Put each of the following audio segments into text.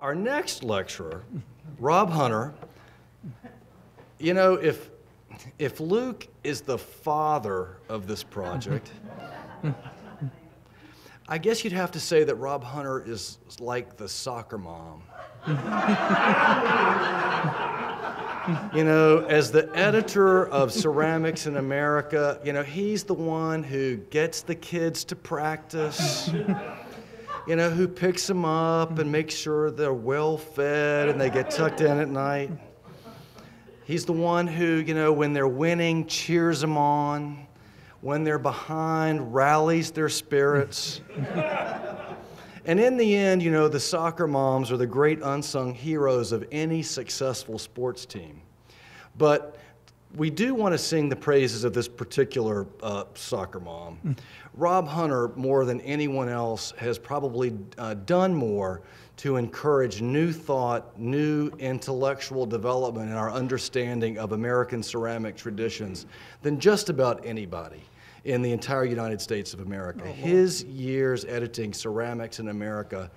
Our next lecturer, Rob Hunter, you know, if Luke is the father of this project, I guess you'd have to say that Rob Hunter is like the soccer mom. You know, as the editor of Ceramics in America, you know, he's the one who gets the kids to practice, you know, who picks them up and makes sure they're well fed and they get tucked in at night. He's the one who, you know, when they're winning, cheers them on. When they're behind, rallies their spirits. And in the end, you know, the soccer moms are the great unsung heroes of any successful sports team. But we do want to sing the praises of this particular soccer mom. Rob Hunter, more than anyone else, has probably done more to encourage new thought, new intellectual development in our understanding of American ceramic traditions than just about anybody in the entire United States of America. His years editing Ceramics in America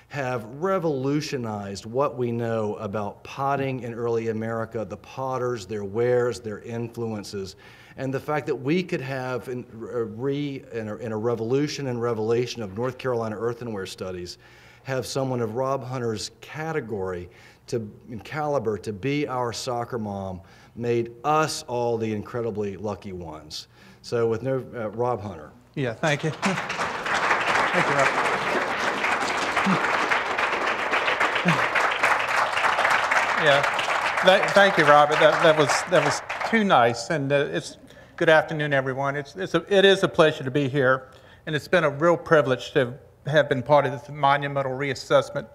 have revolutionized what we know about potting in early America, the potters, their wares, their influences, and the fact that we could have in a revolution and revelation of North Carolina earthenware studies, have someone of Rob Hunter's category and caliber to be our soccer mom made us all the incredibly lucky ones. So with no, Rob Hunter. Yeah, thank you. Thank you, Rob. Yeah, thank you, Robert. That was too nice, and it's good afternoon, everyone. It is a pleasure to be here, and it's been a real privilege to have been part of this monumental reassessment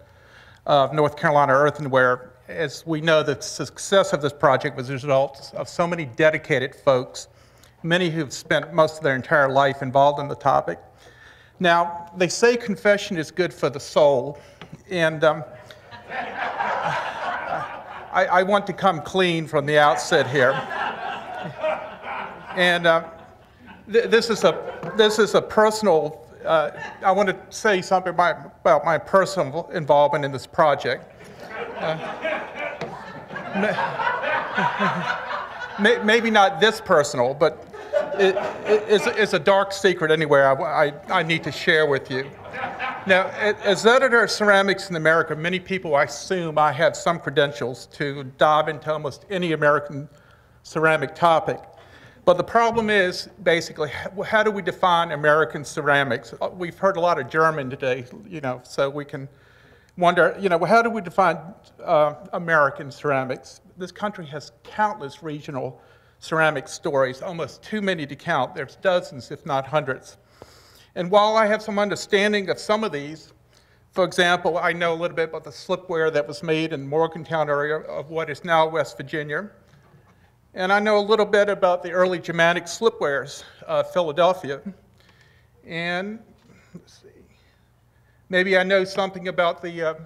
of North Carolina earthenware. As we know, the success of this project was a result of so many dedicated folks, many who've spent most of their entire life involved in the topic. Now, they say confession is good for the soul, and I want to come clean from the outset here. And this is a personal, I want to say something about my personal involvement in this project. Maybe not this personal, but it's a dark secret anyway I need to share with you. Now, as editor of Ceramics in America, many people assume I have some credentials to dive into almost any American ceramic topic. But the problem is, basically, how do we define American ceramics? We've heard a lot of German today, you know, so we can wonder, you know, how do we define American ceramics? This country has countless regional ceramic stories, almost too many to count. There's dozens, if not hundreds. And while I have some understanding of some of these, for example, I know a little bit about the slipware that was made in Morgantown area of what is now West Virginia. And I know a little bit about the early Germanic slipwares of Philadelphia. And let's see, maybe I know something about the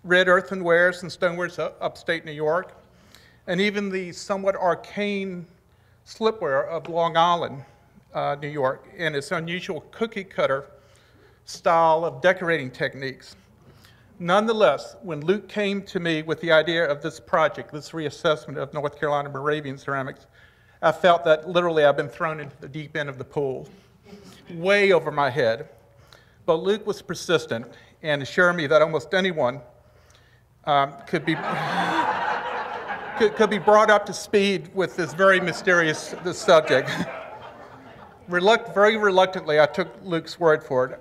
red earthenwares and stonewares upstate New York, and even the somewhat arcane slipware of Long Island, New York, and its unusual cookie cutter style of decorating techniques. Nonetheless, when Luke came to me with the idea of this project, this reassessment of North Carolina Moravian ceramics, I felt that literally I've been thrown into the deep end of the pool, way over my head. But Luke was persistent and assured me that almost anyone could be brought up to speed with this very mysterious subject. Very reluctantly, I took Luke's word for it.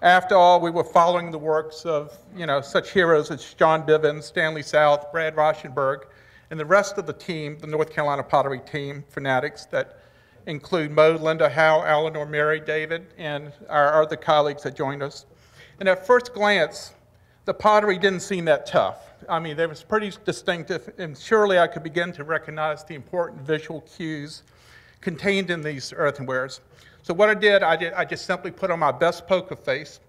After all, we were following the works of, you know, such heroes as John Bivens, Stanley South, Brad Rauschenberg, and the rest of the team, the North Carolina Pottery team, fanatics that include Mo, Linda, Hal, Eleanor, Mary, David, and our other colleagues that joined us. And at first glance, the pottery didn't seem that tough. I mean, it was pretty distinctive, and surely I could begin to recognize the important visual cues contained in these earthenwares. So what I did, I just simply put on my best poker face,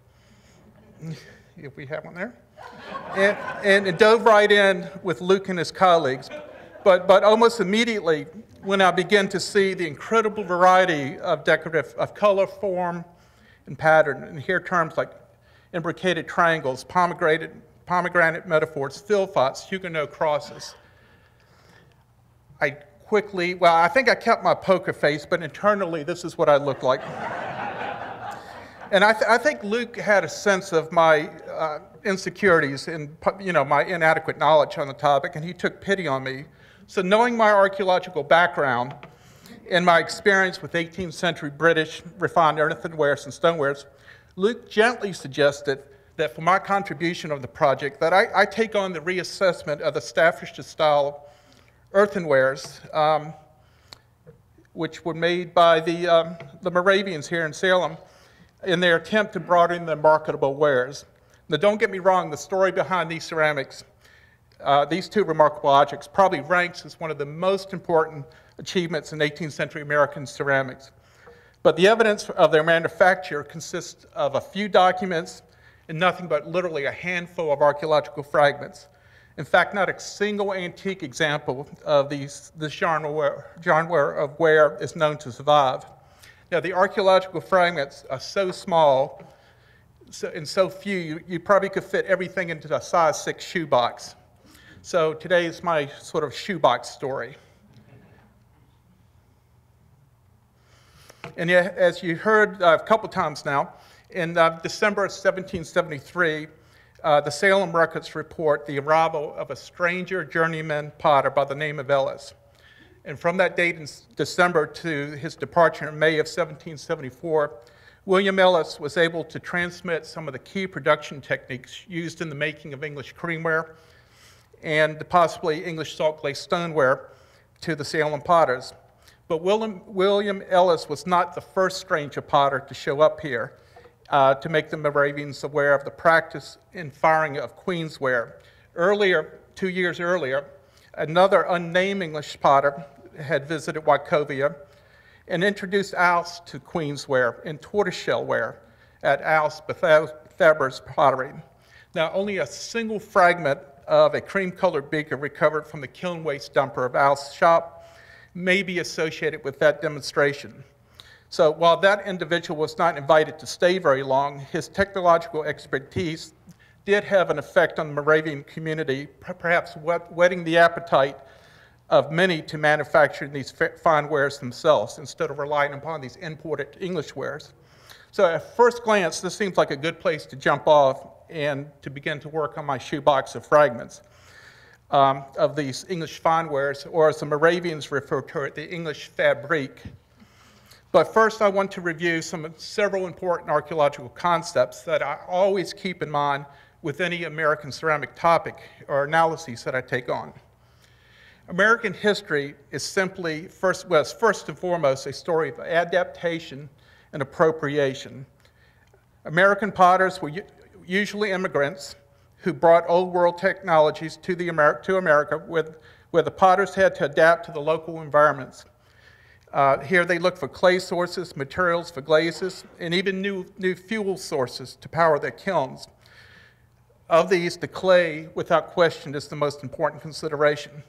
if we have one there, and dove right in with Luke and his colleagues. But almost immediately, when I began to see the incredible variety of decorative, of color, form, and pattern, and here terms like imbricated triangles, pomegranate metaphors, philpots, Huguenot crosses. I think I kept my poker face, but internally this is what I looked like. And I think Luke had a sense of my insecurities and my inadequate knowledge on the topic, and he took pity on me. So knowing my archaeological background and my experience with 18th century British refined earthenwares and stonewares, Luke gently suggested that for my contribution of the project, that I take on the reassessment of the Staffordshire style earthenwares, which were made by the Moravians here in Salem in their attempt to broaden the marketable wares. Now, don't get me wrong, the story behind these ceramics, these two remarkable objects, probably ranks as one of the most important achievements in 18th century American ceramics. But the evidence of their manufacture consists of a few documents and nothing but literally a handful of archaeological fragments. In fact, not a single antique example of this genre of ware is known to survive. Now, the archaeological fragments are so small and so few, you probably could fit everything into a size 6 shoebox. So today is my sort of shoebox story. And yet, as you heard a couple times now, in December of 1773, the Salem records report the arrival of a stranger journeyman potter by the name of Ellis. And from that date in December to his departure in May of 1774, William Ellis was able to transmit some of the key production techniques used in the making of English creamware and possibly English salt glazed stoneware to the Salem potters. But William Ellis was not the first stranger potter to show up here to make the Moravians aware of the practice and firing of queensware. Earlier, 2 years earlier, another unnamed English potter had visited Wachovia and introduced Al's to queensware and tortoiseshell ware at Al's Bethabara's Pottery. Now, only a single fragment of a cream-colored beaker recovered from the kiln waste dumper of Al's shop may be associated with that demonstration. So while that individual was not invited to stay very long, his technological expertise did have an effect on the Moravian community, perhaps whetting the appetite of many to manufacture these fine wares themselves instead of relying upon these imported English wares. So at first glance, this seems like a good place to jump off and to begin to work on my shoebox of fragments of these English fine wares, or as the Moravians refer to it, the English fabrique. But first, I want to review several important archaeological concepts that I always keep in mind with any American ceramic topic or analyses that I take on. American history is first and foremost a story of adaptation and appropriation. American potters were usually immigrants who brought old world technologies to America, where the potters had to adapt to the local environments. Here they looked for clay sources, materials for glazes, and even new fuel sources to power their kilns. Of these, the clay, without question, is the most important consideration.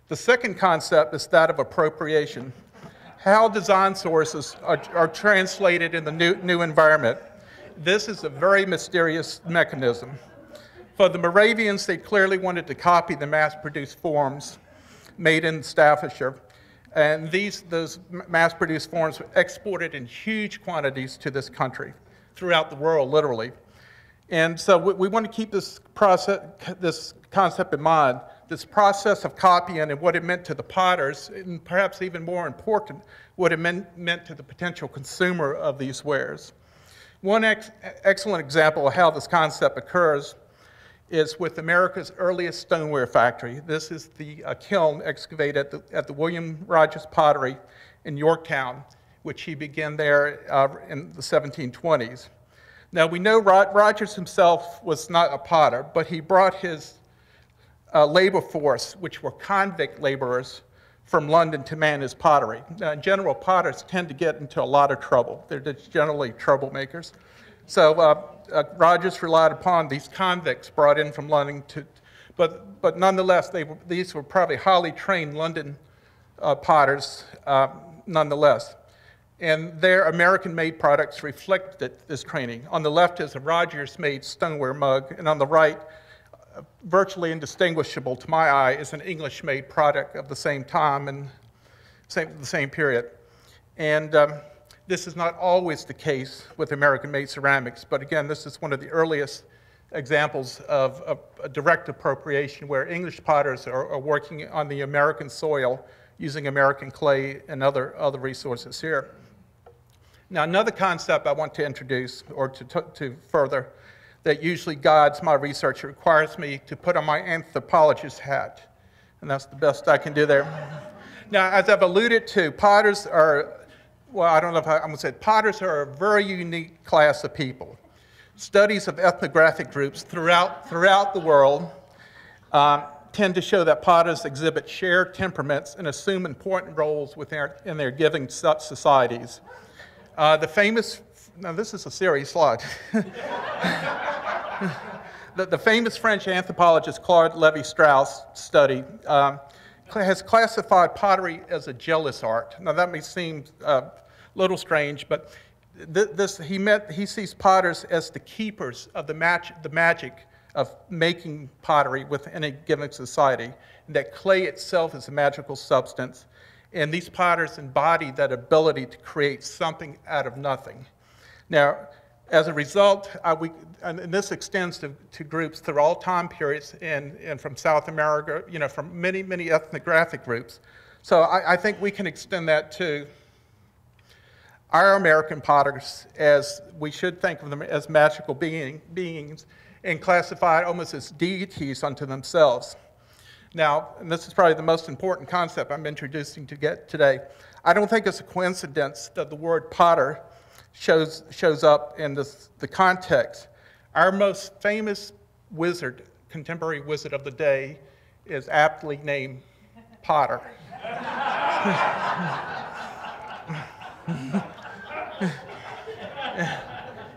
The second concept is that of appropriation. How design sources are translated in the new environment. This is a very mysterious mechanism. For the Moravians, they clearly wanted to copy the mass-produced forms made in Staffordshire. And those mass-produced forms were exported in huge quantities to this country, throughout the world, literally. And so we want to keep this concept in mind, this process of copying and what it meant to the potters, and perhaps even more important, what it meant to the potential consumer of these wares. One excellent example of how this concept occurs is with America's earliest stoneware factory. This is the kiln excavated at the William Rogers Pottery in Yorktown, which he began there in the 1720s. Now, we know Rogers himself was not a potter, but he brought his labor force, which were convict laborers, from London to man his pottery. Now, in general, potters tend to get into a lot of trouble. They're just generally troublemakers. So Rogers relied upon these convicts brought in from London but nonetheless, these were probably highly trained London potters nonetheless. And their American-made products reflected this training. On the left is a Rogers-made stoneware mug, and on the right, virtually indistinguishable to my eye as an English-made product of the same time and the same period. And this is not always the case with American-made ceramics, but again, this is one of the earliest examples of a direct appropriation where English potters are working on the American soil using American clay and other resources here. Now, another concept I want to introduce or to further that usually guides my research requires me to put on my anthropologist hat, and that's the best I can do there. Now, as I've alluded to, potters are, well, I don't know if I'm going to say it, potters are a very unique class of people. Studies of ethnographic groups throughout the world tend to show that potters exhibit shared temperaments and assume important roles in their given societies. The famous, now this is a serious slide. The famous French anthropologist Claude Lévi-Strauss study has classified pottery as a jealous art. Now that may seem a little strange, but he sees potters as the keepers of the magic of making pottery within a given society, and that clay itself is a magical substance, and these potters embody that ability to create something out of nothing. Now, as a result, and this extends to groups through all time periods and from South America, from many, many ethnographic groups. So I think we can extend that to our American potters, as we should think of them as magical beings and classified almost as deities unto themselves. Now, and this is probably the most important concept I'm introducing today, I don't think it's a coincidence that the word potter shows up in the context. Our most famous wizard, contemporary wizard of the day, is aptly named Potter.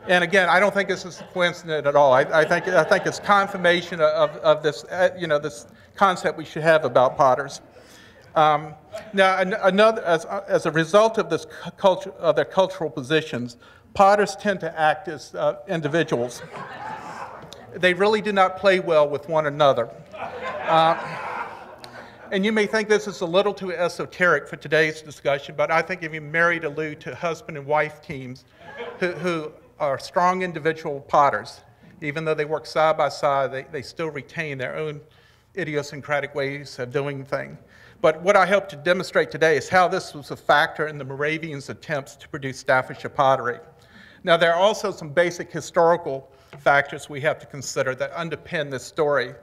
And again, I don't think this is a coincidence at all. I think it's confirmation of this, this concept we should have about potters. Now, as a result of this culture, of their cultural positions, potters tend to act as individuals. They really do not play well with one another. And you may think this is a little too esoteric for today's discussion, but I think if you married allude to husband and wife teams who are strong individual potters, even though they work side by side, they still retain their own idiosyncratic ways of doing things. But what I hope to demonstrate today is how this was a factor in the Moravians' attempts to produce Staffordshire pottery. Now, there are also some basic historical factors we have to consider that underpin this story.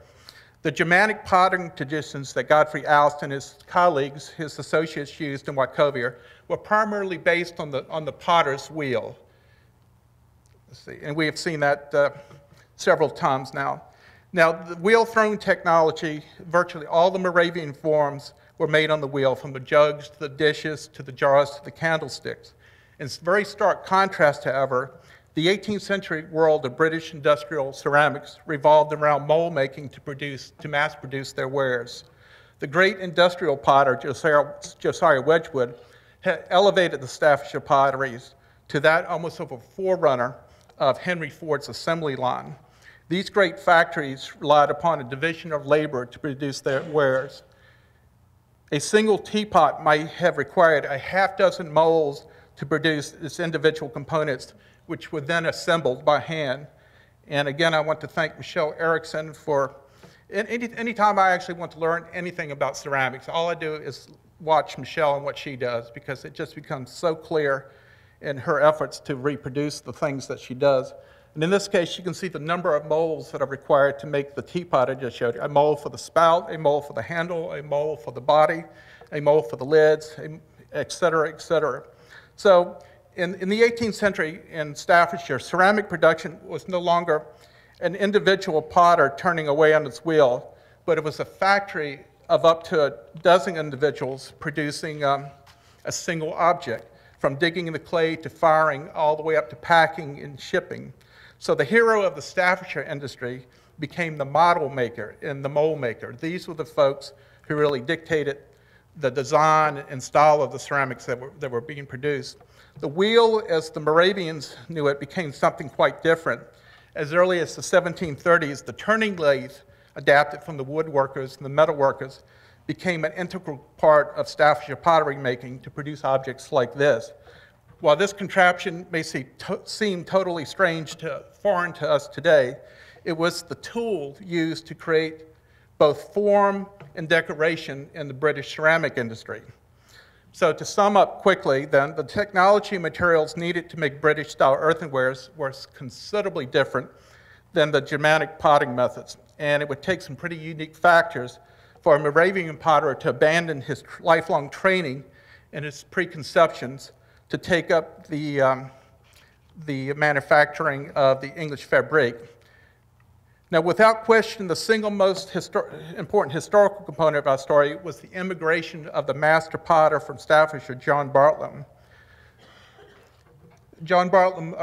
The Germanic potting traditions that Godfrey Alst and his colleagues, his associates, used in Wachovia were primarily based on the potter's wheel. Let's see, and we have seen that several times now. Now, the wheel-thrown technology, virtually all the Moravian forms were made on the wheel, from the jugs to the dishes to the jars to the candlesticks. In very stark contrast, however, the 18th century world of British industrial ceramics revolved around mold making to mass produce their wares. The great industrial potter, Josiah Wedgwood, had elevated the Staffordshire potteries to that almost of a forerunner of Henry Ford's assembly line. These great factories relied upon a division of labor to produce their wares. A single teapot might have required a half dozen molds to produce its individual components, which were then assembled by hand. And again, I want to thank Michelle Erickson for, anytime I actually want to learn anything about ceramics, all I do is watch Michelle and what she does, because it just becomes so clear in her efforts to reproduce the things that she does. And in this case, you can see the number of molds that are required to make the teapot I just showed you. A mold for the spout, a mold for the handle, a mold for the body, a mold for the lids, et cetera, et cetera. So in the 18th century in Staffordshire, ceramic production was no longer an individual potter turning away on his wheel, but it was a factory of up to a dozen individuals producing a single object, from digging the clay to firing, all the way up to packing and shipping. So the hero of the Staffordshire industry became the model maker and the mold maker. These were the folks who really dictated the design and style of the ceramics that were being produced. The wheel, as the Moravians knew it, became something quite different. As early as the 1730s, the turning lathe adapted from the woodworkers and the metalworkers, became an integral part of Staffordshire pottery making to produce objects like this. While this contraption may seem totally strange foreign to us today, it was the tool used to create both form and decoration in the British ceramic industry. So to sum up quickly, then, the technology and materials needed to make British-style earthenwares were considerably different than the Germanic potting methods, and it would take some pretty unique factors for a Moravian potter to abandon his lifelong training and his preconceptions to take up the manufacturing of the English fabrique. Now, without question, the single most important historical component of our story was the immigration of the master potter from Staffordshire, John Bartlam. John Bartlam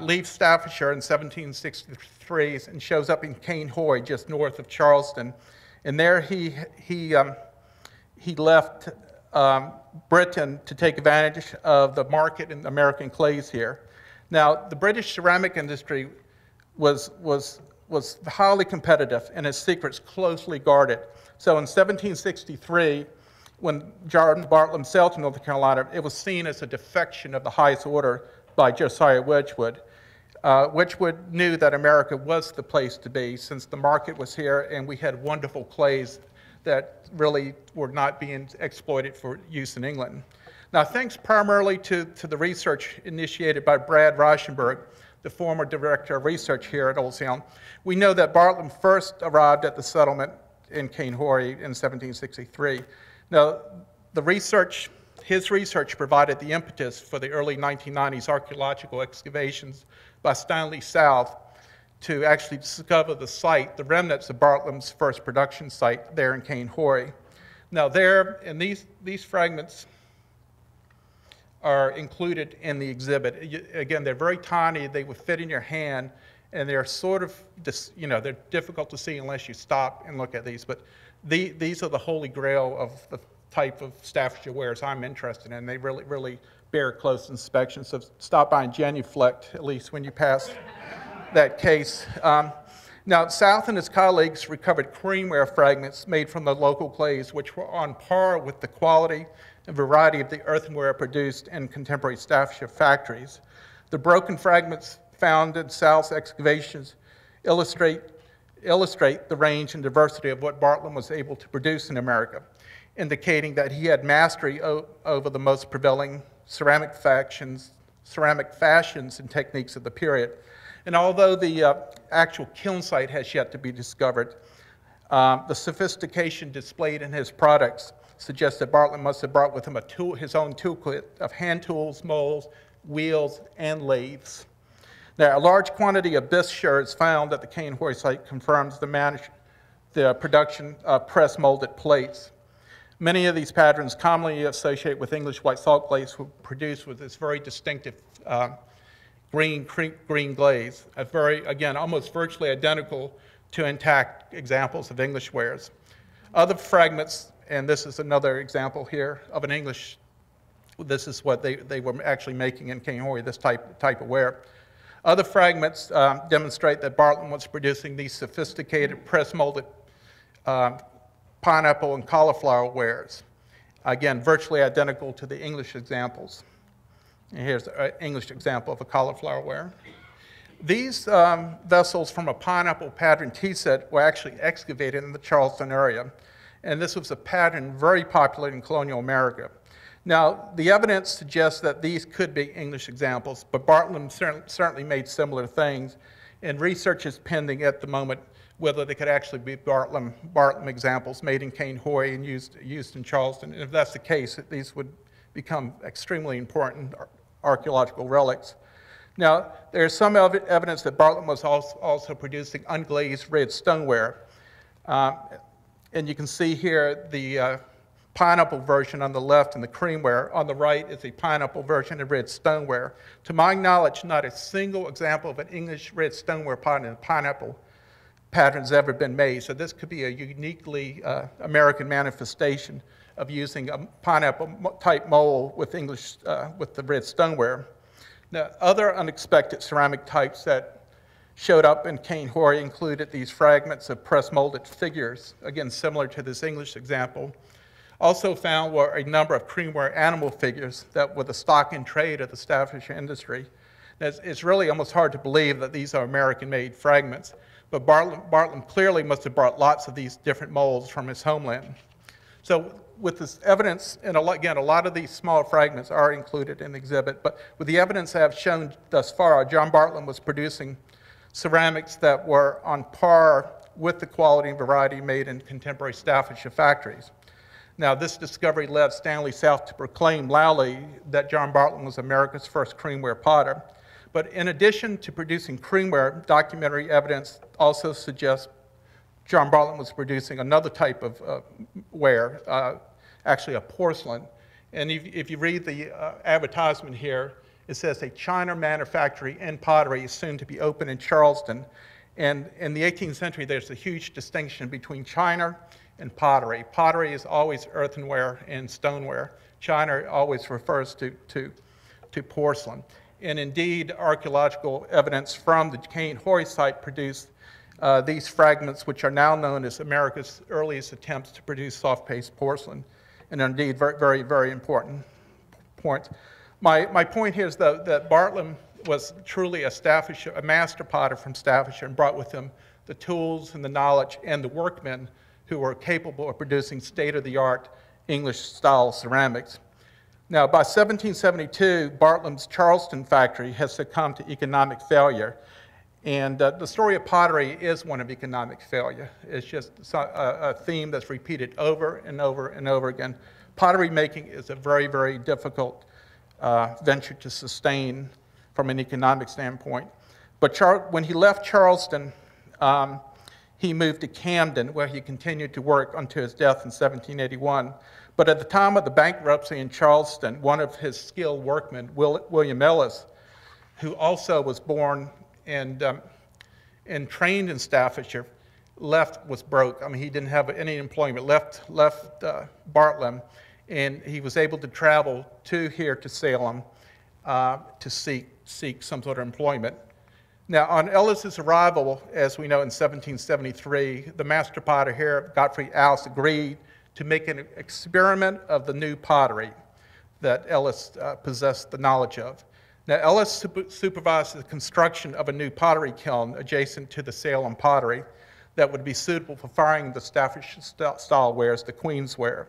leaves Staffordshire in 1763 and shows up in Cainhoy, just north of Charleston. And there he left Britain to take advantage of the market in American clays here. Now, the British ceramic industry was highly competitive and its secrets closely guarded. So in 1763, when John Bartlam sailed to North Carolina, it was seen as a defection of the highest order by Josiah Wedgwood. Wedgwood knew that America was the place to be since the market was here and we had wonderful clays that really were not being exploited for use in England. Now, thanks primarily to the research initiated by Brad Reichenberg, the former director of research here at Old Salem, we know that Bartlam first arrived at the settlement in Cainhoy in 1763. Now, his research provided the impetus for the early 1990s archaeological excavations by Stanley South to actually discover the site, the remnants of Bartlam's first production site there in Cainhoy. Now, these fragments are included in the exhibit. Again, they're very tiny, they would fit in your hand, and they're sort of, they're difficult to see unless you stop and look at these, but these are the holy grail of the type of Staffordshire wares I'm interested in. They really, really bear close inspection, so stop by and genuflect, at least when you pass that case. Now, South and his colleagues recovered creamware fragments made from the local clays, which were on par with the quality and variety of the earthenware produced in contemporary Staffordshire factories. The broken fragments found in South's excavations illustrate the range and diversity of what Bartlam was able to produce in America, indicating that he had mastery over the most prevailing ceramic fashions and techniques of the period. And although the actual kiln site has yet to be discovered, the sophistication displayed in his products suggests that Bartlam must have brought with him his own toolkit of hand tools, molds, wheels, and lathes. Now, a large quantity of bisque sherds found at the Cainhoy site confirms the production of press-molded plates. Many of these patterns, commonly associated with English white salt glaze, were produced with this very distinctive green glaze, again, almost virtually identical to intact examples of English wares. Other fragments, and this is another example here of an English, this is what they were actually making in Cainhoy, this type of ware. Other fragments demonstrate that Bartlam was producing these sophisticated press-molded pineapple and cauliflower wares. Again, virtually identical to the English examples. And here's an English example of a cauliflower ware. These vessels from a pineapple pattern tea set were actually excavated in the Charleston area. And this was a pattern very popular in colonial America. Now, the evidence suggests that these could be English examples, but Bartlam certainly made similar things, and research is pending at the moment whether they could actually be Bartlam examples made in Cainhoy and used in Charleston. And if that's the case, these would become extremely important archaeological relics. Now, there's some evidence that Bartlam was also producing unglazed red stoneware. And you can see here the pineapple version on the left and the creamware. On the right is a pineapple version of red stoneware. To my knowledge, not a single example of an English red stoneware pineapple pattern has ever been made. So this could be a uniquely American manifestation of using a pineapple type mold with with the red stoneware. Now, other unexpected ceramic types that showed up in cane hoary included these fragments of press-molded figures, again, similar to this English example. Also found were a number of creamware animal figures that were the stock in trade of the Staffordshire industry. It's really almost hard to believe that these are American-made fragments, but Bartlam clearly must have brought lots of these different molds from his homeland. So with this evidence, and again, a lot of these small fragments are included in the exhibit, but with the evidence I have shown thus far, John Bartlam was producing ceramics that were on par with the quality and variety made in contemporary Staffordshire factories. Now, this discovery led Stanley South to proclaim loudly that John Bartlam was America's first creamware potter. But in addition to producing creamware, documentary evidence also suggests John Bartlam was producing another type of ware, actually a porcelain. And if you read the advertisement here, it says a China manufactory and pottery is soon to be open in Charleston. And in the 18th century, there's a huge distinction between China and pottery. Pottery is always earthenware and stoneware. China always refers to porcelain. And indeed, archaeological evidence from the cane hoary site produced these fragments, which are now known as America's earliest attempts to produce soft-paste porcelain. And indeed, very, very, very important point. My point here is, though, that Bartlam was truly a master potter from Staffordshire and brought with him the tools and the knowledge and the workmen who were capable of producing state-of-the-art English-style ceramics. Now, by 1772, Bartlam's Charleston factory had succumbed to economic failure. And the story of pottery is one of economic failure. It's just a theme that's repeated over and over and over again. Pottery making is a very, very difficult venture to sustain from an economic standpoint. But when he left Charleston, he moved to Camden, where he continued to work until his death in 1781. But at the time of the bankruptcy in Charleston, one of his skilled workmen, William Ellis, who also was born and trained in Staffordshire, was broke. I mean, he didn't have any employment, left Bartlam, and he was able to travel here to Salem to seek some sort of employment. Now, on Ellis's arrival, as we know, in 1773, the master potter here, Godfrey Allis, agreed to make an experiment of the new pottery that Ellis possessed the knowledge of. Now, Ellis supervised the construction of a new pottery kiln adjacent to the Salem pottery that would be suitable for firing the Staffordshire-style wares, the Queen's ware.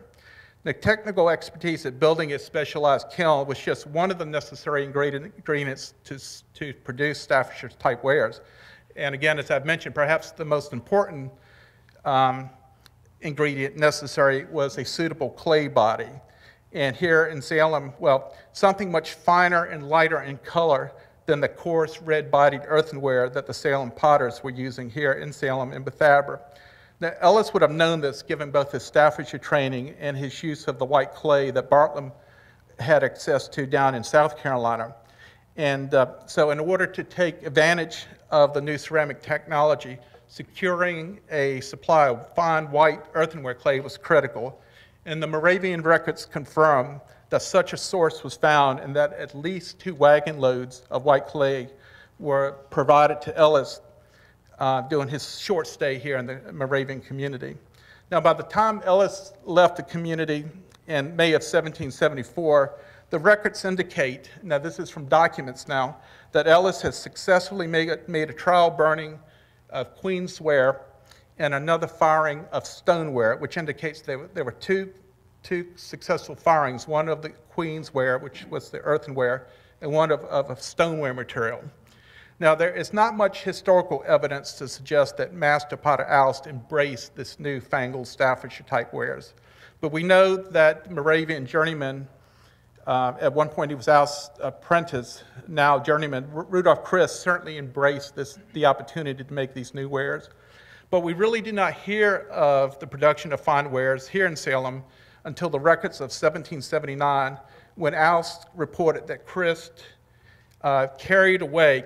The technical expertise at building a specialized kiln was just one of the necessary ingredients to produce Staffordshire-type wares. And again, as I've mentioned, perhaps the most important ingredient necessary was a suitable clay body. And here in Salem, well, something much finer and lighter in color than the coarse red-bodied earthenware that the Salem potters were using here in Salem and Bethabara. Now, Ellis would have known this given both his Staffordshire training and his use of the white clay that Bartlam had access to down in South Carolina. And so in order to take advantage of the new ceramic technology, securing a supply of fine white earthenware clay was critical. And the Moravian records confirm that such a source was found and that at least 2 wagon loads of white clay were provided to Ellis during his short stay here in the Moravian community. Now, by the time Ellis left the community in May of 1774, the records indicate, now this is from documents now, that Ellis has successfully made a trial burning of Queen's ware and another firing of stoneware, which indicates there were two successful firings, one of the Queen's ware, which was the earthenware, and one of stoneware material. Now, there is not much historical evidence to suggest that Master Potter Allis embraced this newfangled Staffordshire-type wares. But we know that Moravian journeyman, at one point he was Allis' apprentice, now journeyman, Rudolph Chris certainly embraced the opportunity to make these new wares. But we really did not hear of the production of fine wares here in Salem until the records of 1779, when Allis reported that Chris carried away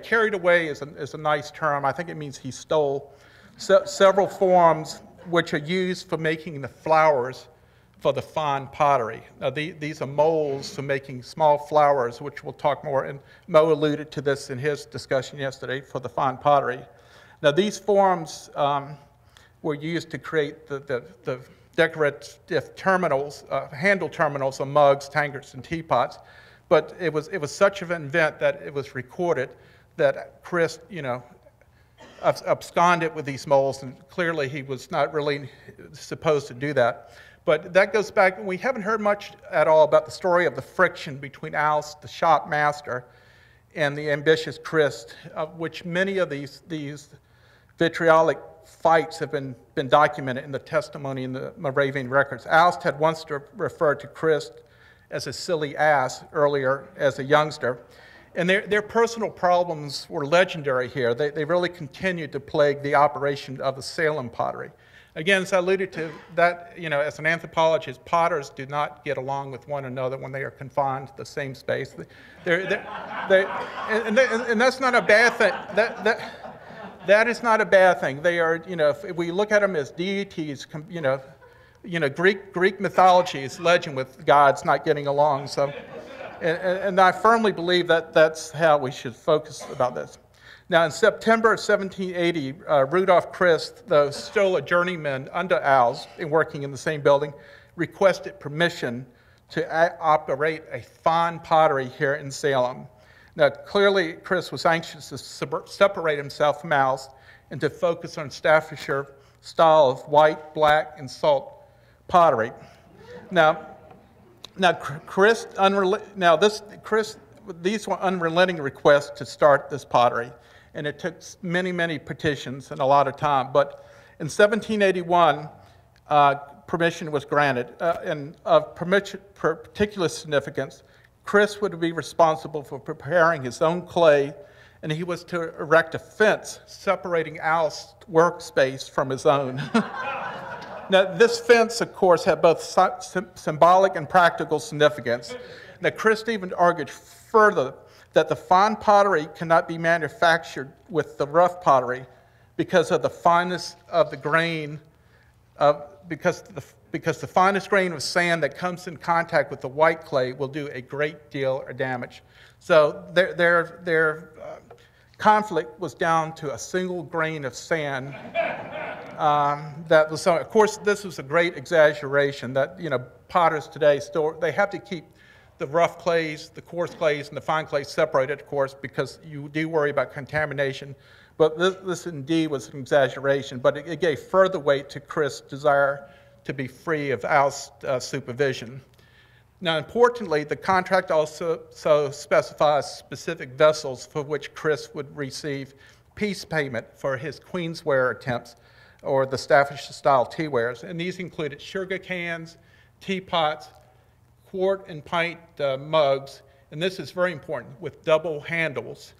is a nice term, I think it means he stole, several forms which are used for making the flowers for the fine pottery. Now, these are molds for making small flowers, which we'll talk more, and Mo alluded to this in his discussion yesterday for the fine pottery. Now, these forms were used to create the decorative terminals, handle terminals of mugs, tankards, and teapots, but it was such an event that it was recorded that Chris, absconded with these molds, and clearly he was not really supposed to do that. But that goes back, we haven't heard much at all about the story of the friction between Alice, the shop master, and the ambitious Chris, of which many of these vitriolic fights have been documented in the testimony in the Moravian records. Alice had once referred to Chris as a silly ass earlier as a youngster. And their personal problems were legendary here. They really continued to plague the operation of the Salem pottery. Again, as I alluded to, that, as an anthropologist, potters do not get along with one another when they are confined to the same space. And that's not a bad thing. That is not a bad thing. They are, if we look at them as deities, Greek mythology is legend with gods not getting along. So. And I firmly believe that that's how we should focus about this. Now, in September of 1780, Rudolph Christ, though still a journeyman under Als and working in the same building, requested permission to operate a fine pottery here in Salem. Now, clearly, Chris was anxious to separate himself from Als and to focus on Staffordshire style of white, black, and salt pottery. These were unrelenting requests to start this pottery, and it took many, many petitions and a lot of time. But in 1781, permission was granted, and of particular significance, Chris would be responsible for preparing his own clay, and he was to erect a fence separating Al's workspace from his own. Now, this fence, of course, had both symbolic and practical significance. Now, Chris even argued further that the fine pottery cannot be manufactured with the rough pottery because of the fineness of the grain, because the finest grain of sand that comes in contact with the white clay will do a great deal of damage. So their conflict was down to a single grain of sand. That was so. Of course, this was a great exaggeration. That potters today they have to keep the rough clays, the coarse clays, and the fine clays separated, of course, because you do worry about contamination. But this indeed was an exaggeration. But it gave further weight to Chris' desire to be free of Al's supervision. Now, importantly, the contract also specifies specific vessels for which Chris would receive piece payment for his queensware attempts, or the Staffordshire-style teawares. And these included sugar cans, teapots, quart and pint mugs, and this is very important, with double handles,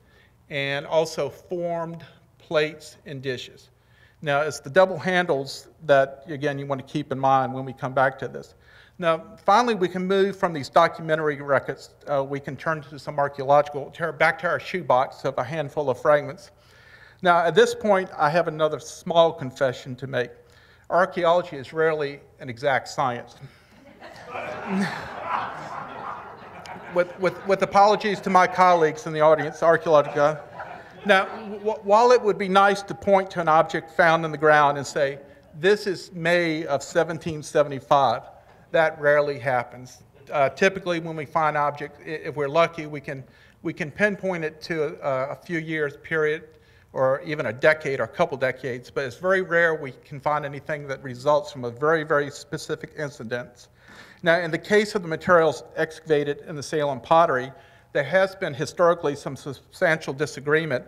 and also formed plates and dishes. Now, it's the double handles that, again, you want to keep in mind when we come back to this. Now, finally, we can move from these documentary records. We can turn to some archaeological, back to our shoebox of a handful of fragments. Now, at this point, I have another small confession to make. Archaeology is rarely an exact science. with apologies to my colleagues in the audience, Archaeological. Now, while it would be nice to point to an object found in the ground and say, this is May of 1775, that rarely happens. Typically, when we find an object, if we're lucky, we can pinpoint it to a few years period, or even a decade or a couple decades, but it's very rare we can find anything that results from a very, very specific incident. Now, in the case of the materials excavated in the Salem pottery, there has been historically some substantial disagreement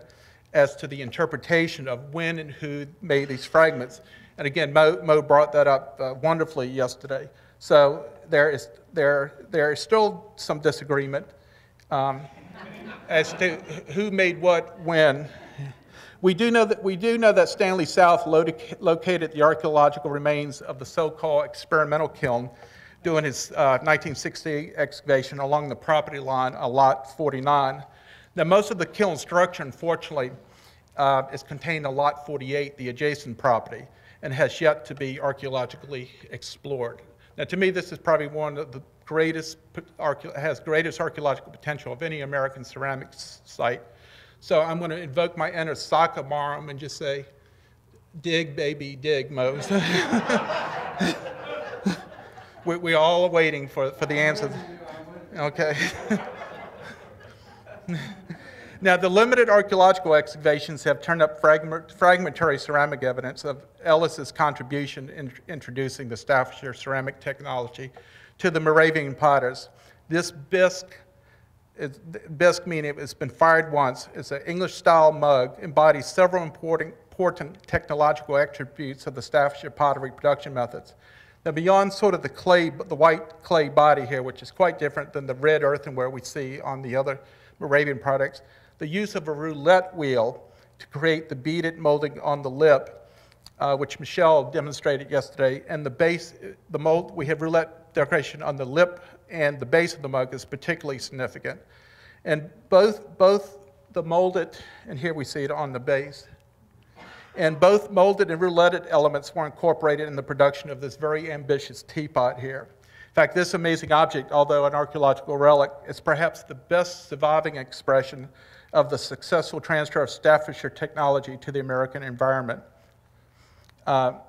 as to the interpretation of when and who made these fragments. And again, Mo brought that up wonderfully yesterday. So there is still some disagreement as to who made what when. We do know that Stanley South located the archaeological remains of the so-called experimental kiln doing his 1960 excavation along the property line on Lot 49. Now, most of the kiln structure, unfortunately, is contained on Lot 48, the adjacent property, and has yet to be archaeologically explored. Now, to me, this is probably one of the greatest, has greatest archaeological potential of any American ceramics site. So I'm going to invoke my inner Sakamorum and just say, dig, baby, dig, Mose. We all are waiting for the answer. Okay. Now, the limited archaeological excavations have turned up fragmentary ceramic evidence of Ellis's contribution in introducing the Staffordshire ceramic technology to the Moravian potters. This bisque meaning it's been fired once, is an English-style mug, embodies several important technological attributes of the Staffordshire pottery production methods. Now, beyond sort of the white clay body here, which is quite different than the red earthenware we see on the other Moravian products, the use of a roulette wheel to create the beaded molding on the lip, which Michelle demonstrated yesterday, and the base, the mold, we have roulette decoration on the lip and the base of the mug is particularly significant. And both the molded, and here we see it on the base, and both molded and rouletted elements were incorporated in the production of this very ambitious teapot here. In fact, this amazing object, although an archaeological relic, is perhaps the best surviving expression of the successful transfer of Staffordshire technology to the American environment.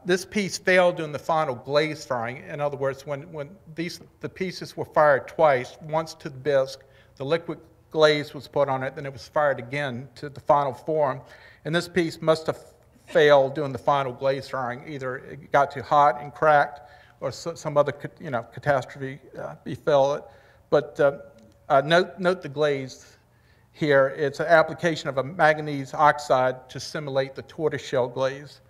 This piece failed during the final glaze firing. In other words, when the pieces were fired twice, once to the bisque, the liquid glaze was put on it, then it was fired again to the final form. And this piece must have failed during the final glaze firing. Either it got too hot and cracked, or some other catastrophe befell it. But note the glaze here. It's an application of a manganese oxide to simulate the tortoiseshell glaze.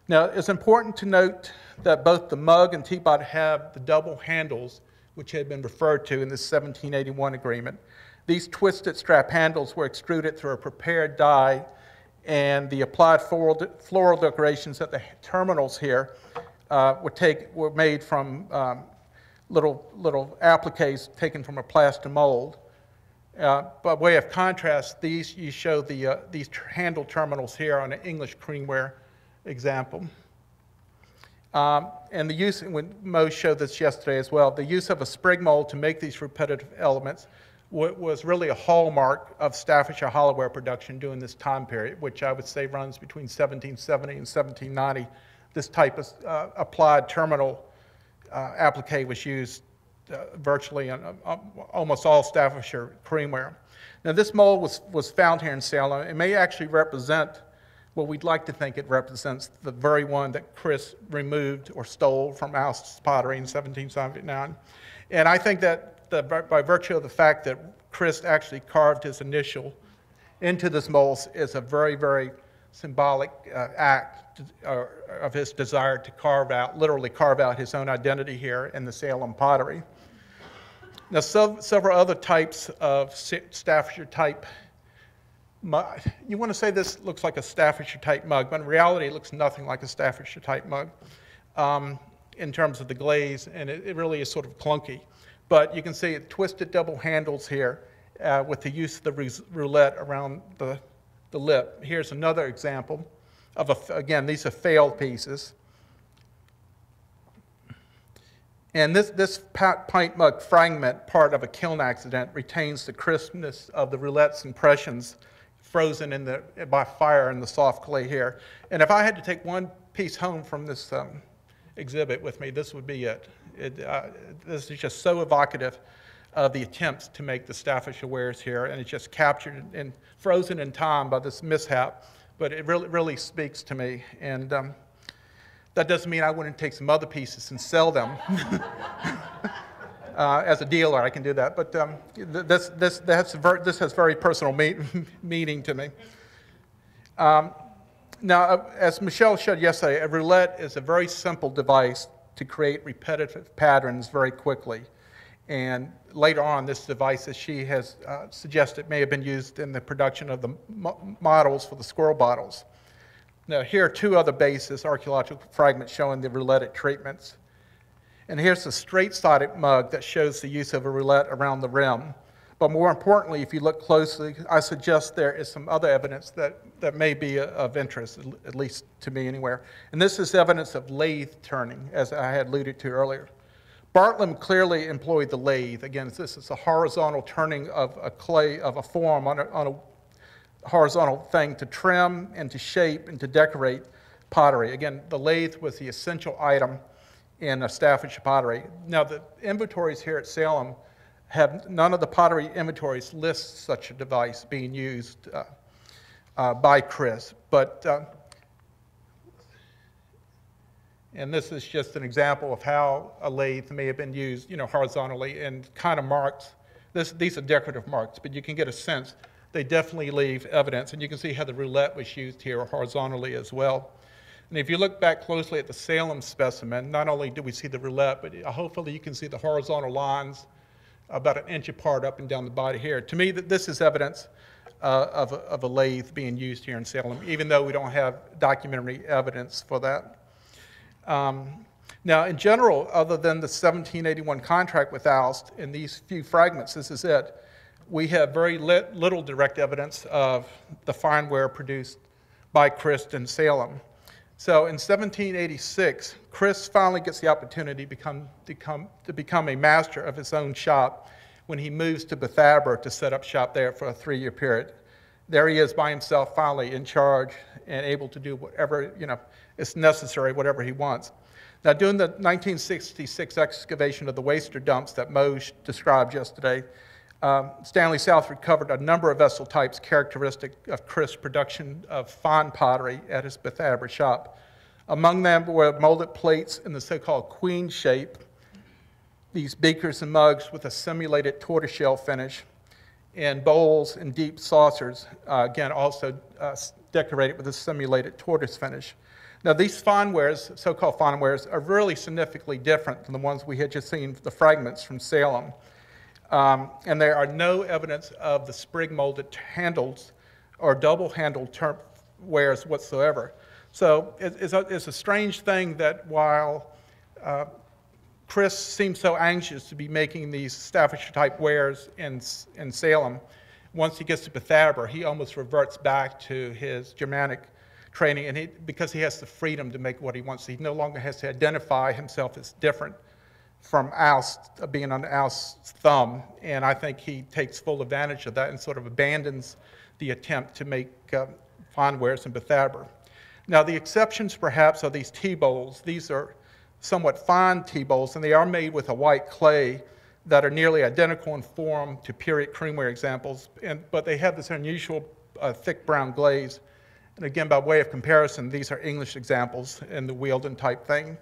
Now, it's important to note that both the mug and teapot have the double handles, which had been referred to in this 1781 agreement. These twisted strap handles were extruded through a prepared die, and the applied floral decorations at the terminals here were made from little appliques taken from a plaster mold. By way of contrast, you show these handle terminals here on an English creamware example. And the use, when Mo showed this yesterday as well, the use of a sprig mold to make these repetitive elements was really a hallmark of Staffordshire hollowware production during this time period, which I would say runs between 1770 and 1790. This type of applied terminal applique was used virtually on almost all Staffordshire creamware. Now, this mold was found here in Salem. It may actually represent what we'd like to think it represents, the very one that Chris removed or stole from Allis's pottery in 1779. And I think that by virtue of the fact that Chris actually carved his initial into this mold is a very, very symbolic act of his desire to literally carve out his own identity here in the Salem pottery. Now, several other types of Staffordshire type mug. You want to say this looks like a Staffordshire type mug, but in reality it looks nothing like a Staffordshire type mug in terms of the glaze, and it really is sort of clunky. But you can see it twisted double handles here with the use of the roulette around the lip. Here's another example of, again, these are failed pieces. And this pint mug fragment, part of a kiln accident, retains the crispness of the roulette's impressions frozen by fire in the soft clay here. And if I had to take one piece home from this exhibit with me, this would be it. This is just so evocative of the attempts to make the Staffordshire wares here, and it's just captured and frozen in time by this mishap, but it really speaks to me. And that doesn't mean I wouldn't take some other pieces and sell them. As a dealer, I can do that, but this has very personal meaning to me. Now, as Michelle showed yesterday, a roulette is a very simple device to create repetitive patterns very quickly. And later on, this device, as she has suggested, may have been used in the production of the models for the squirrel bottles. Now, here are two other bases, archaeological fragments showing the rouletted treatments. And here's a straight-sided mug that shows the use of a roulette around the rim. But more importantly, if you look closely, I suggest there is some other evidence that may be of interest, at least to me anywhere. And this is evidence of lathe turning, as I had alluded to earlier. Bartlam clearly employed the lathe. Again, this is a horizontal turning of a clay, of a form on a horizontal thing to trim and to shape and to decorate pottery. Again, the lathe was the essential item in Staffordshire pottery. Now, the inventories here at Salem have, none of the pottery inventories list such a device being used by Chris, but and this is just an example of how a lathe may have been used, horizontally and kind of marks. These are decorative marks, but you can get a sense. They definitely leave evidence, and you can see how the roulette was used here horizontally as well. And if you look back closely at the Salem specimen, not only do we see the roulette, but hopefully you can see the horizontal lines about an inch apart up and down the body here. To me, this is evidence of a lathe being used here in Salem, even though we don't have documentary evidence for that. Now, in general, other than the 1781 contract with Alst, in these few fragments, this is it, we have very little direct evidence of the fineware produced by Chris in Salem. So in 1786, Chris finally gets the opportunity to become a master of his own shop when he moves to Bethabara to set up shop there for a 3-year period. There he is by himself, finally in charge and able to do whatever is necessary, whatever he wants. Now, during the 1966 excavation of the waster dumps that Moj described yesterday, Stanley South recovered a number of vessel types characteristic of Chris' production of fine pottery at his Bethabara shop. Among them were molded plates in the so-called queen shape, these beakers and mugs with a simulated tortoiseshell finish, and bowls and deep saucers, again, also decorated with a simulated tortoise finish. Now, these finewares, so-called finewares, are really significantly different than the ones we had just seen, the fragments from Salem. And there are no evidence of the sprig-molded handles or double-handled wares whatsoever. So it's a strange thing that while Chris seems so anxious to be making these Staffordshire-type wares in Salem, once he gets to Bethabara, he almost reverts back to his Germanic training, and because he has the freedom to make what he wants. He no longer has to identify himself as different from Alst, being under Alst's thumb, and I think he takes full advantage of that and sort of abandons the attempt to make fine wares in Bethabara. Now, the exceptions perhaps are these tea bowls. These are somewhat fine tea bowls, and they are made with a white clay that are nearly identical in form to period creamware examples, but they have this unusual thick brown glaze. And again, by way of comparison, these are English examples in the Wealden type thing.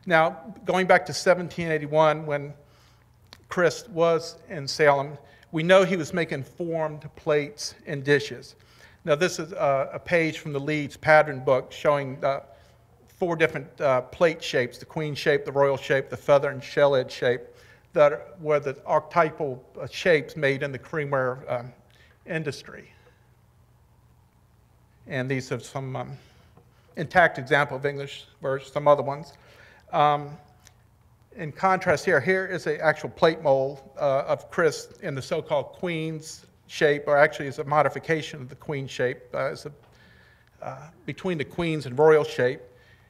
Now, going back to 1781, when Chris was in Salem, we know he was making formed plates and dishes. Now, this is a page from the Leeds pattern book showing 4 different plate shapes, the queen shape, the royal shape, the feather and shell edge shape, that were the archetypal shapes made in the creamware industry. And these are some intact example of English versions, some other ones. In contrast here is an actual plate mold of Chris in the so-called queen's shape, or actually is a modification of the queen shape, between the queen's and royal shape,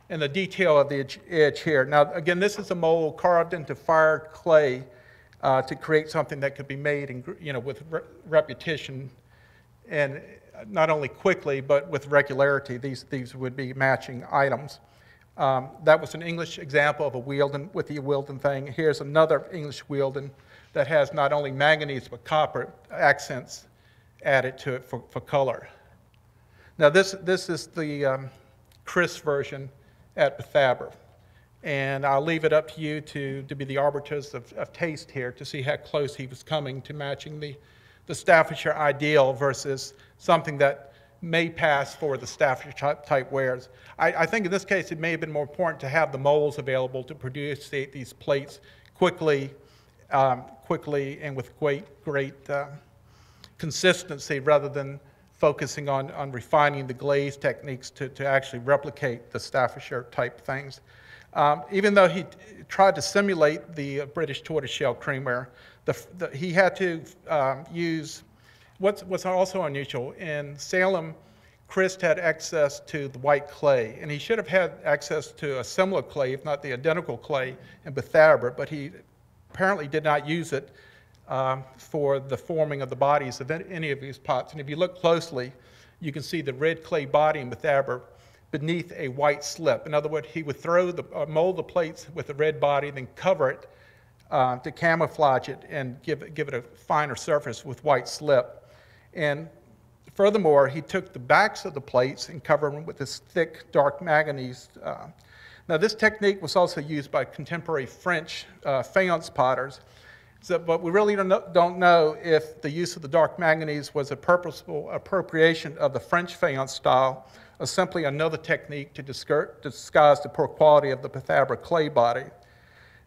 and the detail of the edge here. Now, again, this is a mold carved into fired clay to create something that could be made with repetition, and not only quickly, but with regularity. These would be matching items. That was an English example of a Wealden with the Wealden thing. Here's another English Wealden that has not only manganese but copper accents added to it for color. Now this is the Chris version at Bethabara. And I'll leave it up to you to be the arbiters of taste here to see how close he was coming to matching the Staffordshire ideal versus something that may pass for the Staffordshire type wares. I think in this case it may have been more important to have the molds available to produce these plates quickly and with great consistency, rather than focusing on refining the glaze techniques to actually replicate the Staffordshire type things. Even though he tried to simulate the British tortoiseshell creamware, he had to use what's also unusual. In Salem, Chris had access to the white clay, and he should have had access to a similar clay, if not the identical clay, in Bethabara, but he apparently did not use it for the forming of the bodies of any of these pots. And if you look closely, you can see the red clay body in Bethabara beneath a white slip. In other words, he would mold the plates with the red body, then cover it to camouflage it and give it a finer surface with white slip. And furthermore, he took the backs of the plates and covered them with this thick, dark manganese. Now, this technique was also used by contemporary French faience potters, but we really don't know if the use of the dark manganese was a purposeful appropriation of the French faience style or simply another technique to disguise the poor quality of the Bethabara clay body.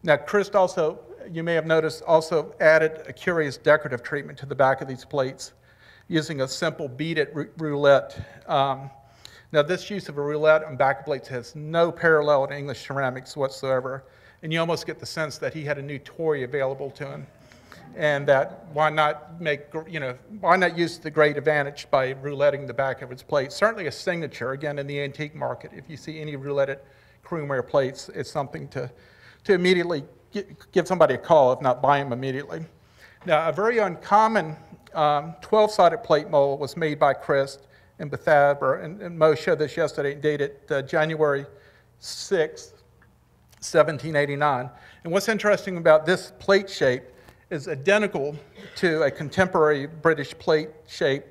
Now, Chris also, you may have noticed, also added a curious decorative treatment to the back of these plates using a simple beaded roulette. Now, this use of a roulette on back of plates has no parallel in English ceramics whatsoever, and you almost get the sense that he had a new toy available to him, and that why not use the great advantage by rouletting the back of his plate? Certainly a signature, again, in the antique market. If you see any rouletted creamware plates, it's something to immediately give somebody a call, if not buy them immediately. Now, a very uncommon 12-sided plate mold was made by Chris in Bethabara, and Mo showed this yesterday, dated January 6, 1789. And what's interesting about this plate shape is identical to a contemporary British plate shape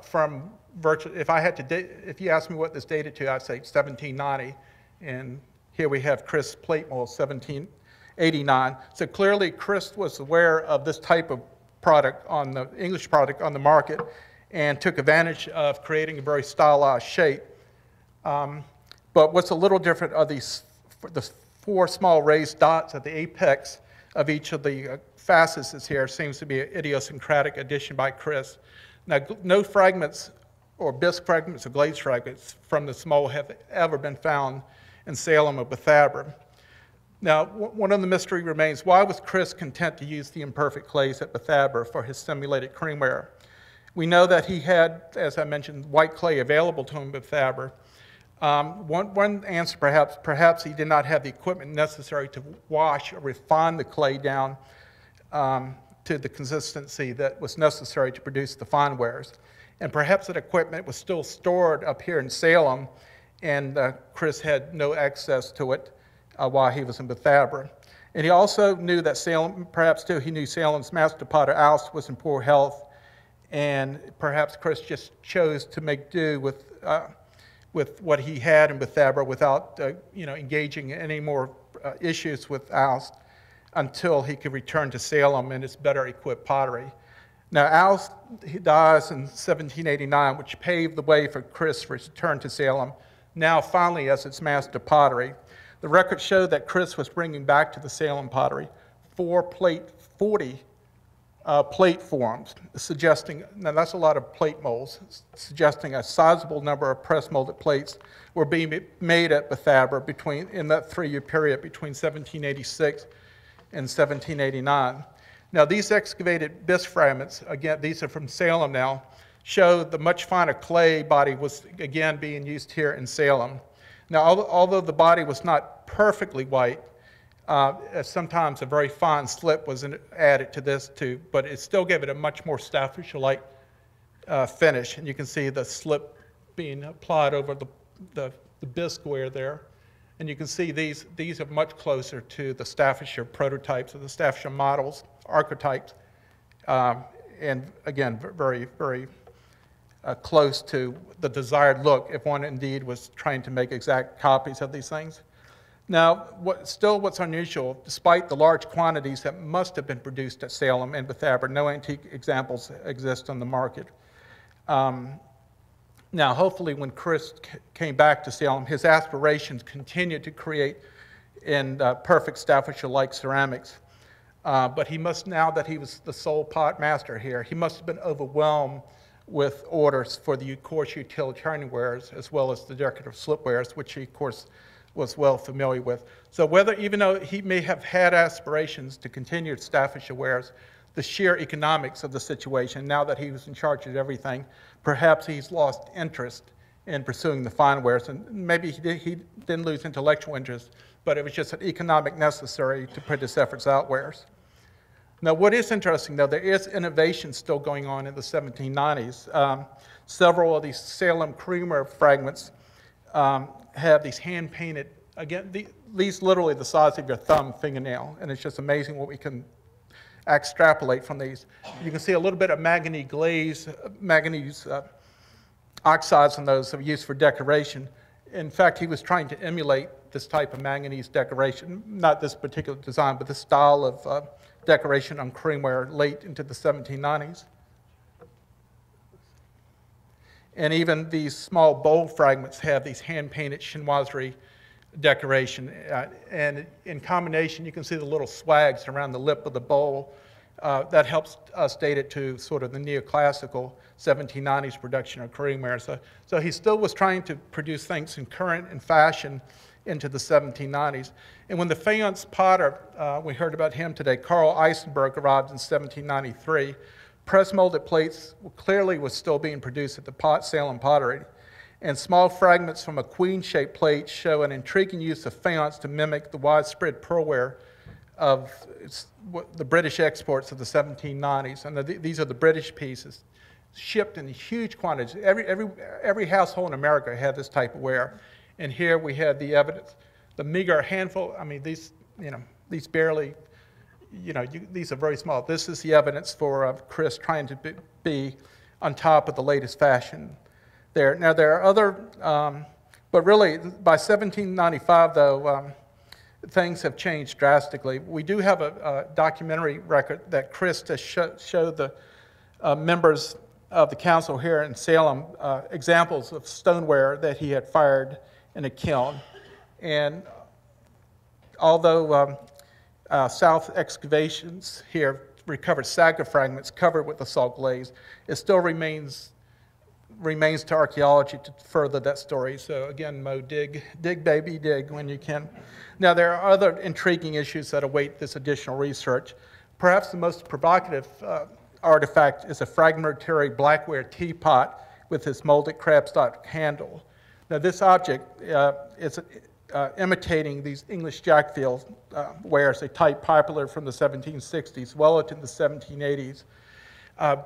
from virtually, if you ask me what this dated to, I'd say 1790. And here we have Chris plate mold 1789. So clearly Chris was aware of this type of product on the English product on the market and took advantage of creating a very stylized shape. But what's a little different are the 4 small raised dots at the apex of each of the facets here. Seems to be an idiosyncratic addition by Chris. Now, no fragments or bisque fragments or glaze fragments from this mold have ever been found in Salem or Bethabara. Now, one of the mystery remains, why was Chris content to use the imperfect clays at Bethabara for his simulated creamware? We know that he had, as I mentioned, white clay available to him at Bethabara. One answer, perhaps he did not have the equipment necessary to wash or refine the clay down to the consistency that was necessary to produce the fine wares. And perhaps that equipment was still stored up here in Salem, and Chris had no access to it while he was in Bethabara. And he also knew that Salem, perhaps too, he knew Salem's master potter, Ellis, was in poor health, and perhaps Chris just chose to make do with what he had in Bethabara without engaging in any more issues with Ellis until he could return to Salem and his better equipped pottery. Now, Ellis, he dies in 1789, which paved the way for Chris' return to Salem, now finally as its master pottery. The records show that Chris was bringing back to the Salem pottery 40 plate forms, suggesting, now that's a lot of plate molds, suggesting a sizable number of press molded plates were being made at Bethabara in that 3-year period between 1786 and 1789. Now, these excavated bisque fragments, again, these are from Salem now, show the much finer clay body was again being used here in Salem. Now, although the body was not perfectly white, sometimes a very fine slip was added to this too, but it still gave it a much more Staffordshire-like finish. And you can see the slip being applied over the bisque ware there. And you can see these are much closer to the Staffordshire prototypes or the Staffordshire models, archetypes, and again, very, very close to the desired look if one indeed was trying to make exact copies of these things. Now, what's unusual, despite the large quantities that must have been produced at Salem and Bethabara, no antique examples exist on the market. Now, hopefully when Chris came back to Salem, his aspirations continued to create in perfect Staffordshire-like ceramics. But he must, now that he was the sole pot master here, he must have been overwhelmed with orders for the coarse utilitarian wares as well as the decorative slipwares, which he, of course, was well familiar with. So even though he may have had aspirations to continue Staffordshire wares, the sheer economics of the situation. Now that he was in charge of everything, perhaps he's lost interest in pursuing the fine wares, and maybe he didn't lose intellectual interest, but it was just an economic necessary to put his efforts outwards. Now, what is interesting, though, there is innovation still going on in the 1790s. Several of these Salem creamer fragments have these hand-painted, again, these literally the size of your thumb fingernail, and it's just amazing what we can extrapolate from these. You can see a little bit of manganese glaze, manganese oxides on those that were used for decoration. In fact, he was trying to emulate this type of manganese decoration, not this particular design, but this style of decoration on creamware late into the 1790s. And even these small bowl fragments have these hand-painted chinoiserie decoration. And in combination, you can see the little swags around the lip of the bowl. That helps us date it to sort of the neoclassical 1790s production of creamware. So he still was trying to produce things in current and fashion into the 1790s. And when the faience potter, we heard about him today, Carl Eisenberg, arrived in 1793, press molded plates clearly was still being produced at the Salem Pottery. And small fragments from a queen-shaped plate show an intriguing use of faience to mimic the widespread pearlware of the British exports of the 1790s. And these are the British pieces, shipped in huge quantities. Every household in America had this type of ware. And here we had the evidence, the meager handful. I mean, these barely, these are very small. This is the evidence for Chris trying to be on top of the latest fashion there. Now, there are other, but really, by 1795, though, things have changed drastically. We do have a documentary record that Chris has showed the members of the council here in Salem examples of stoneware that he had fired in a kiln. And although south excavations here recovered saga fragments covered with the salt glaze, it still remains to archaeology to further that story. So again, Mo, dig baby, dig when you can. Now, there are other intriguing issues that await this additional research. Perhaps the most provocative artifact is a fragmentary blackware teapot with its molded crabstock handle. Now, this object is imitating these English jackfield wares, a type popular from the 1760s, well into the 1780s.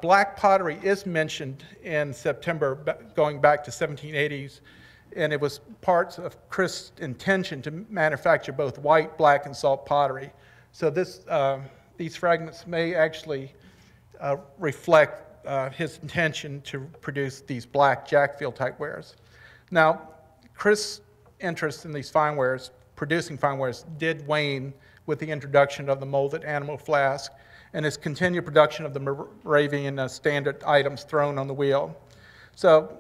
Black pottery is mentioned in September, going back to 1780s, and it was part of Chris' intention to manufacture both white, black, and salt pottery. So these fragments may actually reflect his intention to produce these black jackfield type wares. Now, Chris' interest in these fine wares, producing fine wares, did wane with the introduction of the molded animal flask and his continued production of the Moravian standard items thrown on the wheel. So,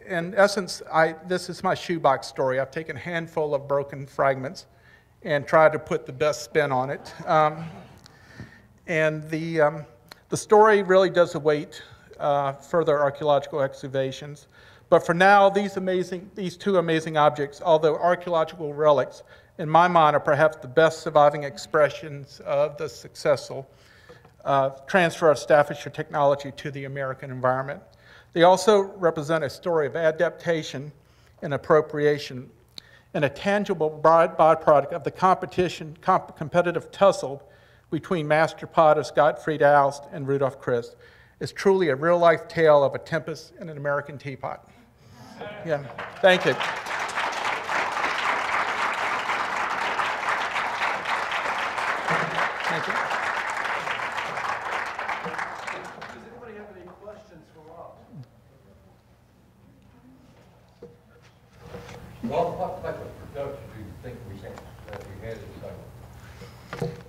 in essence, this is my shoebox story. I've taken a handful of broken fragments and tried to put the best spin on it. And the story really does await further archaeological excavations. But for now, these two amazing objects, although archaeological relics, in my mind, are perhaps the best surviving expressions of the successful transfer of Staffordshire technology to the American environment. They also represent a story of adaptation and appropriation and a tangible byproduct of the competitive tussle between master potters Gottfried Alst and Rudolf Christ. It's truly a real-life tale of a tempest in an American teapot. Yeah, thank you. Thank you. Does anybody have any questions for Rob? Well, what type of production do you think we had this time?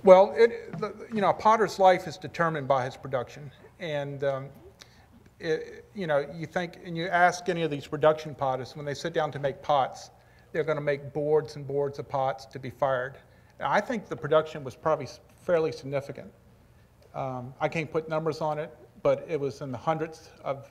Well, a potter's life is determined by his production. And you think, and you ask any of these production potters, when they sit down to make pots, they're going to make boards and boards of pots to be fired. And I think the production was probably fairly significant. I can't put numbers on it, but it was in the hundreds of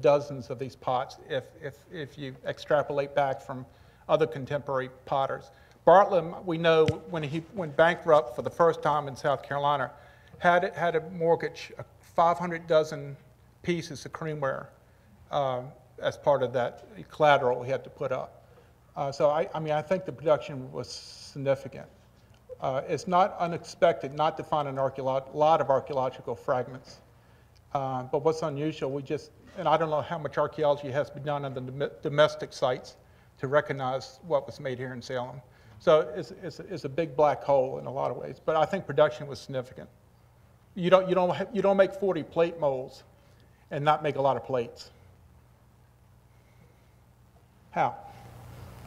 dozens of these pots if you extrapolate back from other contemporary potters. Bartlam, we know, when he went bankrupt for the first time in South Carolina, had a mortgage 500 dozen pieces of creamware as part of that collateral he had to put up. So I mean, I think the production was significant. It's not unexpected not to find a lot of archaeological fragments. But what's unusual, and I don't know how much archaeology has been done on the domestic sites to recognize what was made here in Salem. So it's a big black hole in a lot of ways, but I think production was significant. You don't make 40 plate molds and not make a lot of plates. How?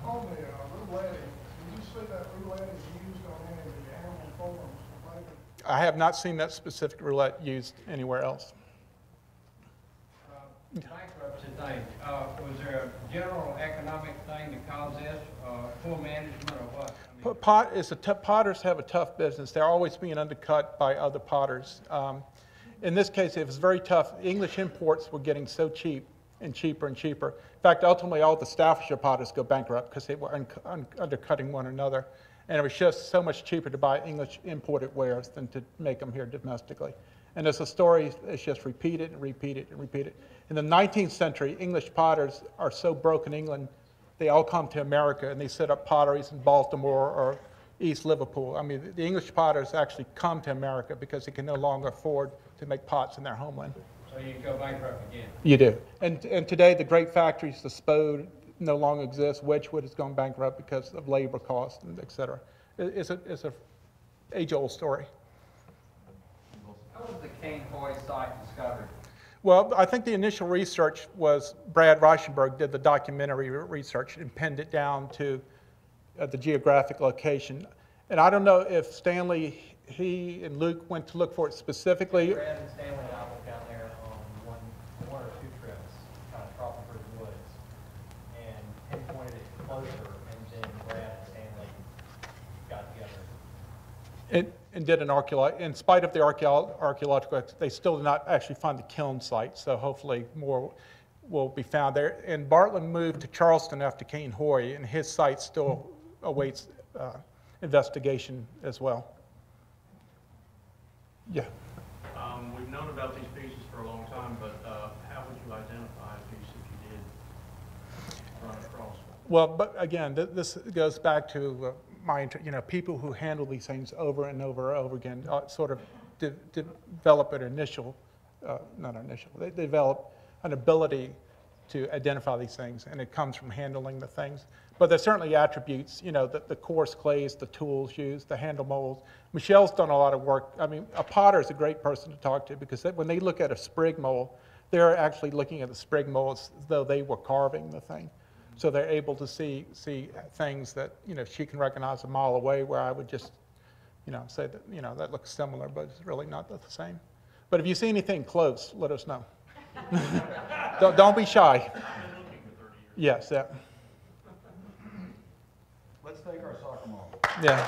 On the roulette, did you see that roulette is used on any of the animal forms lately? I have not seen that specific roulette used anywhere else. Bankruptcy thing, was there a general economic thing that caused this, poor management or what? I mean, Potters have a tough business. They're always being undercut by other potters. In this case, it was very tough. English imports were getting so cheap and cheaper and cheaper. In fact, ultimately, all the Staffordshire potters go bankrupt because they were undercutting one another. And it was just so much cheaper to buy English imported wares than to make them here domestically. And as a story, it's just repeated and repeated and repeated. In the 19th century, English potters are so broke in England, they all come to America and they set up potteries in Baltimore or East Liverpool. I mean, the English potters actually come to America because they can no longer afford to make pots in their homeland. So you go bankrupt again? You do. And today, the great factories, the Spode, no longer exist. Wedgwood has gone bankrupt because of labor costs, and et cetera. It's a age-old story. How was the King Hoy site discovered? Well, I think the initial research was Brad Reichenberg did the documentary research and pinned it down to the geographic location. And I don't know if Stanley, he and Luke went to look for it specifically. Brad and Stanley and I went down there on one or two trips, kind of trawling through the woods, and pinpointed it closer, and then Brad and Stanley got together. And did an archaeological, in spite of the archaeological, they still did not actually find the kiln site, so hopefully more will be found there. And Bartlam moved to Charleston after King Hoy, and his site still awaits investigation as well. Yeah. We've known about these pieces for a long time, but how would you identify a piece if you did run across one? Well, but again, this goes back to people who handle these things over and over and over again, sort of develop an initial, they develop an ability to identify these things, and it comes from handling the things. But there's certainly attributes, the coarse clays, the tools used, the handle molds. Michelle's done a lot of work. I mean, a potter is a great person to talk to because when they look at a sprig mold, they're actually looking at the sprig molds as though they were carving the thing. So they're able to see things that, she can recognize a mile away where I would just, say that, that looks similar, but it's really not the same. But if you see anything close, let us know. Don't be shy. Yes, yeah. Let's take our soccer mom. Yeah.